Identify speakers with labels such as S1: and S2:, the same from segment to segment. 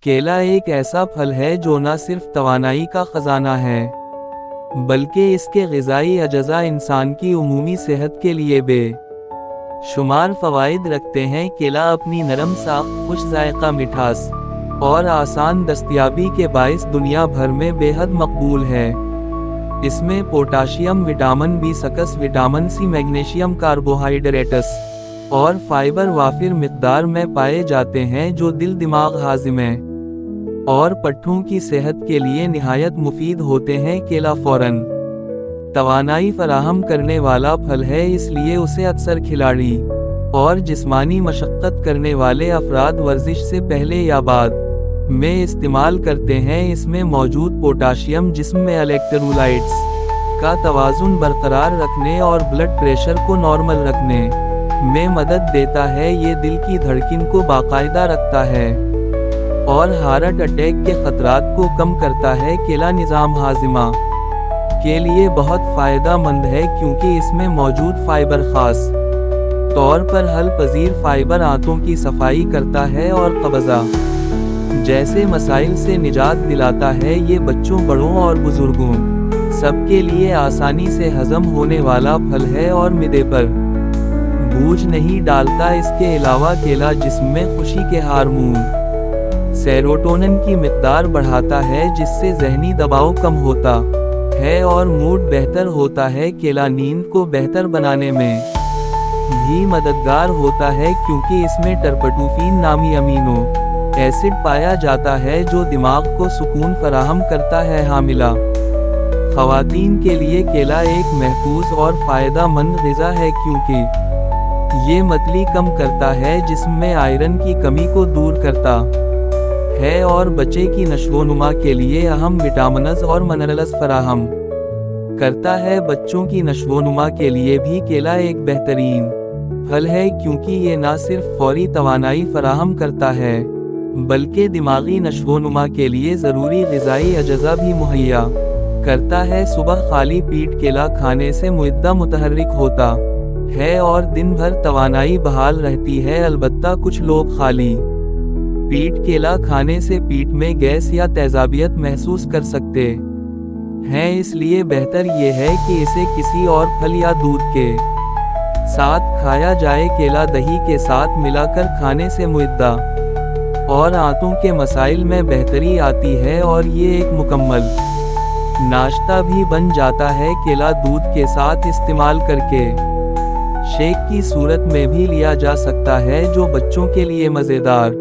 S1: کیلا ایک ایسا پھل ہے جو نہ صرف توانائی کا خزانہ ہے بلکہ اس کے غذائی اجزاء انسان کی عمومی صحت کے لیے بے شمار فوائد رکھتے ہیں۔ کیلا اپنی نرم ساخت، خوش ذائقہ، مٹھاس اور آسان دستیابی کے باعث دنیا بھر میں بے حد مقبول ہے۔ اس میں potassium, vitamin B6، vitamin C، magnesium, carbohydrates اور فائبر وافر مقدار میں پائے جاتے ہیں جو دل، دماغ، ہاضمے اور پٹھوں کی صحت کے لیے نہایت مفید ہوتے ہیں۔ کیلا فوراً توانائی فراہم کرنے والا پھل ہے، اس لیے اسے اکثر کھلاڑی اور جسمانی مشقت کرنے والے افراد ورزش سے پہلے یا بعد میں استعمال کرتے ہیں۔ اس میں موجود پوٹاشیم جسم میں الیکٹرولائٹس کا توازن برقرار رکھنے اور بلڈ پریشر کو نارمل رکھنے میں مدد دیتا ہے۔ یہ دل کی دھڑکن کو باقاعدہ رکھتا ہے اور ہارٹ اٹیک کے خطرات کو کم کرتا ہے۔ کیلا نظام ہاضمہ کے لیے بہت فائدہ مند ہے کیونکہ اس میں موجود فائبر خاص طور پر حل پذیر فائبر آنتوں کی صفائی کرتا ہے اور قبضہ جیسے مسائل سے نجات دلاتا ہے۔ یہ بچوں، بڑوں اور بزرگوں سب کے لیے آسانی سے ہضم ہونے والا پھل ہے اور معدے پر بوجھ نہیں ڈالتا۔ اس کے علاوہ کیلا جسم میں خوشی کے ہارمون سیروٹونن کی مقدار بڑھاتا ہے جس سے ذہنی دباؤ کم ہوتا ہے اور موڈ بہتر ہوتا ہے۔ کیلا نیند کو بہتر بنانے میں بھی مددگار ہوتا ہے کیونکہ اس میں ٹرپٹوفین نامی امینو ایسڈ پایا جاتا ہے جو دماغ کو سکون فراہم کرتا ہے۔ حاملہ خواتین کے لیے کیلا ایک محفوظ اور فائدہ مند غذا ہے کیونکہ یہ متلی کم کرتا ہے، جسم میں آئرن کی کمی کو دور کرتا ہے اور بچے کی نشوونما کے لیے اہم وٹامنز اور منرلز فراہم کرتا ہے۔ بچوں کی نشوونما کے لیے بھی کیلا ایک بہترین پھل ہے کیونکہ یہ نہ صرف فوری توانائی فراہم کرتا ہے بلکہ دماغی نشوونما کے لیے ضروری غذائی اجزاء بھی مہیا کرتا ہے۔ صبح خالی پیٹ کیلا کھانے سے معدہ متحرک ہوتا ہے اور دن بھر توانائی بحال رہتی ہے۔ البتہ کچھ لوگ خالی پیٹ کیلا کھانے سے پیٹ میں گیس یا تیزابیت محسوس کر سکتے ہیں، اس لیے بہتر یہ ہے کہ اسے کسی اور پھل یا دودھ کے ساتھ کھایا جائے۔ کیلا دہی کے ساتھ ملا کر کھانے سے معدہ اور آنتوں کے مسائل میں بہتری آتی ہے اور یہ ایک مکمل ناشتہ بھی بن جاتا ہے۔ کیلا دودھ کے ساتھ استعمال کرکے شیک کی صورت میں بھی لیا جا سکتا ہے جو بچوں کے لیے مزیدار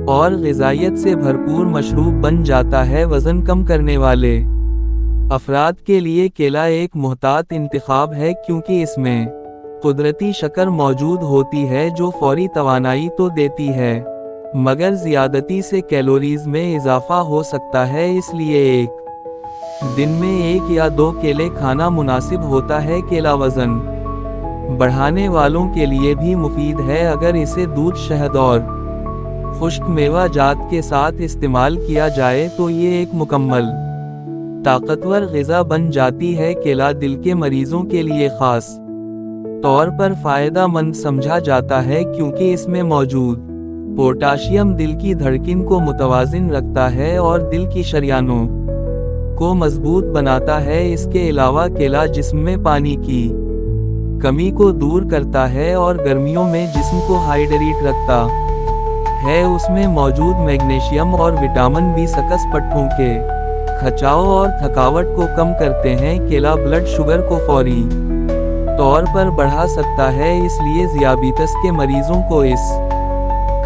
S1: اور غذائیت سے بھرپور مشروب بن جاتا ہے۔ وزن کم کرنے والے افراد کے لیے کیلا ایک محتاط انتخاب ہے کیونکہ اس میں قدرتی شکر موجود ہوتی ہے جو فوری توانائی تو دیتی ہے مگر زیادتی سے کیلوریز میں اضافہ ہو سکتا ہے، اس لیے ایک دن میں 1 یا 2 کیلے کھانا مناسب ہوتا ہے۔ کیلا وزن بڑھانے والوں کے لیے بھی مفید ہے اگر اسے دودھ، شہد اور خشک میوہ جات کے ساتھ استعمال کیا جائے تو یہ ایک مکمل طاقتور غذا بن جاتی ہے۔ کیلا دل کے مریضوں کے لیے خاص طور پر فائدہ مند سمجھا جاتا ہے کیونکہ اس میں موجود پوٹاشیم دل کی دھڑکن کو متوازن رکھتا ہے اور دل کی شریانوں کو مضبوط بناتا ہے۔ اس کے علاوہ کیلا جسم میں پانی کی کمی کو دور کرتا ہے اور گرمیوں میں جسم کو ہائیڈریٹ رکھتا ہے۔ اس میں موجود میگنیشیم اور وٹامن B6 پٹھوں کے کھچاؤ اور تھکاوٹ کو کم کرتے ہیں۔ کیلا بلڈ شوگر کو فوری طور پر بڑھا سکتا ہے، اس لیے ذیابیطس کے مریضوں کو اس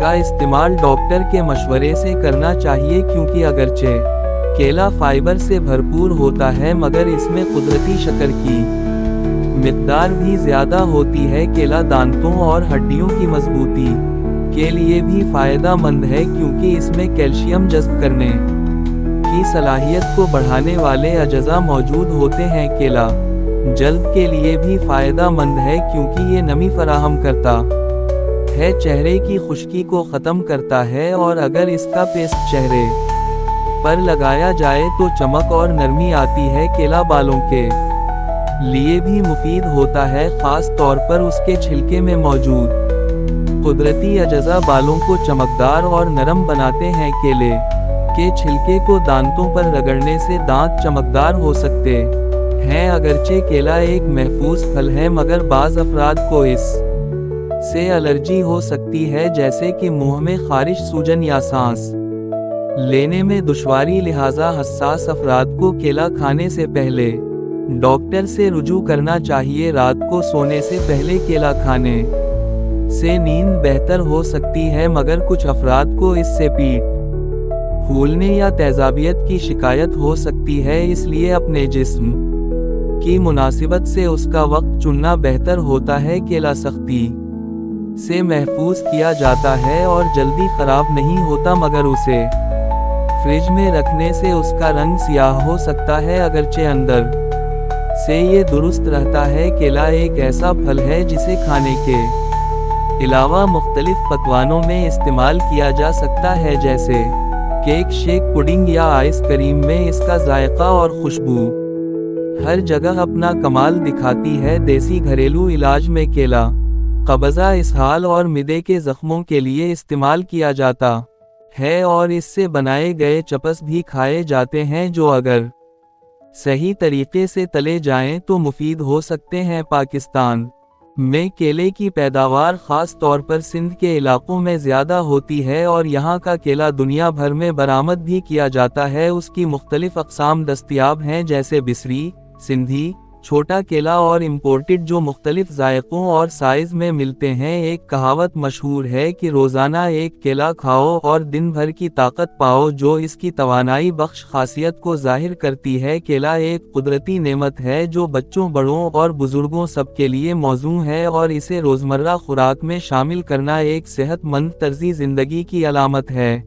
S1: کا استعمال ڈاکٹر کے مشورے سے کرنا چاہیے کیونکہ اگرچہ کیلا فائبر سے بھرپور ہوتا ہے مگر اس میں قدرتی شکر کی مقدار بھی زیادہ ہوتی ہے۔ کیلا دانتوں اور ہڈیوں کی مضبوطی کے لیے بھی فائدہ مند ہے کیونکہ اس میں کیلشیم جذب کرنے کی صلاحیت کو بڑھانے والے اجزاء موجود ہوتے ہیں۔ کیلا جلد کے لیے بھی فائدہ مند ہے کیونکہ یہ نمی فراہم کرتا ہے، چہرے کی خشکی کو ختم کرتا ہے اور اگر اس کا پیسٹ چہرے پر لگایا جائے تو چمک اور نرمی آتی ہے۔ کیلا بالوں کے لیے بھی مفید ہوتا ہے، خاص طور پر اس کے چھلکے میں موجود قدرتی اجزا بالوں کو چمکدار اور نرم بناتے ہیں۔ کیلے کے چھلکے کو دانتوں پر رگڑنے سے دانت چمکدار ہو سکتے ہیں۔ اگرچہ کیلا ایک محفوظ پھل ہے مگر بعض افراد کو اس سے الرجی ہو سکتی ہے، جیسے کہ منہ میں خارش، سوجن یا سانس لینے میں دشواری، لہذا حساس افراد کو کیلا کھانے سے پہلے ڈاکٹر سے رجوع کرنا چاہیے۔ رات کو سونے سے پہلے کیلا کھانے سے نیند بہتر ہو سکتی ہے مگر کچھ افراد کو اس سے پیٹ پھولنے یا تیزابیت کی شکایت ہو سکتی ہے، اس لیے اپنے جسم کی مناسبت سے اس کا وقت چننا بہتر ہوتا ہے۔ کیلا سختی سے محفوظ کیا جاتا ہے اور جلدی خراب نہیں ہوتا مگر اسے فریج میں رکھنے سے اس کا رنگ سیاہ ہو سکتا ہے، اگرچہ اندر سے یہ درست رہتا ہے۔ کیلا ایک ایسا پھل ہے جسے کھانے کے علاوہ مختلف پکوانوں میں استعمال کیا جا سکتا ہے، جیسے کیک، شیک، پڈنگ یا آئس کریم میں اس کا ذائقہ اور خوشبو ہر جگہ اپنا کمال دکھاتی ہے۔ دیسی گھریلو علاج میں کیلا قبضہ، اسہال اور معدے کے زخموں کے لیے استعمال کیا جاتا ہے اور اس سے بنائے گئے چپس بھی کھائے جاتے ہیں جو اگر صحیح طریقے سے تلے جائیں تو مفید ہو سکتے ہیں۔ پاکستان میں کیلے کی پیداوار خاص طور پر سندھ کے علاقوں میں زیادہ ہوتی ہے اور یہاں کا کیلا دنیا بھر میں برآمد بھی کیا جاتا ہے۔ اس کی مختلف اقسام دستیاب ہیں، جیسے بصری، سندھی، چھوٹا کیلا اور امپورٹڈ، جو مختلف ذائقوں اور سائز میں ملتے ہیں۔ ایک کہاوت مشہور ہے کہ روزانہ ایک کیلا کھاؤ اور دن بھر کی طاقت پاؤ، جو اس کی توانائی بخش خاصیت کو ظاہر کرتی ہے۔ کیلا ایک قدرتی نعمت ہے جو بچوں، بڑوں اور بزرگوں سب کے لیے موزوں ہے اور اسے روزمرہ خوراک میں شامل کرنا ایک صحت مند طرز زندگی کی علامت ہے۔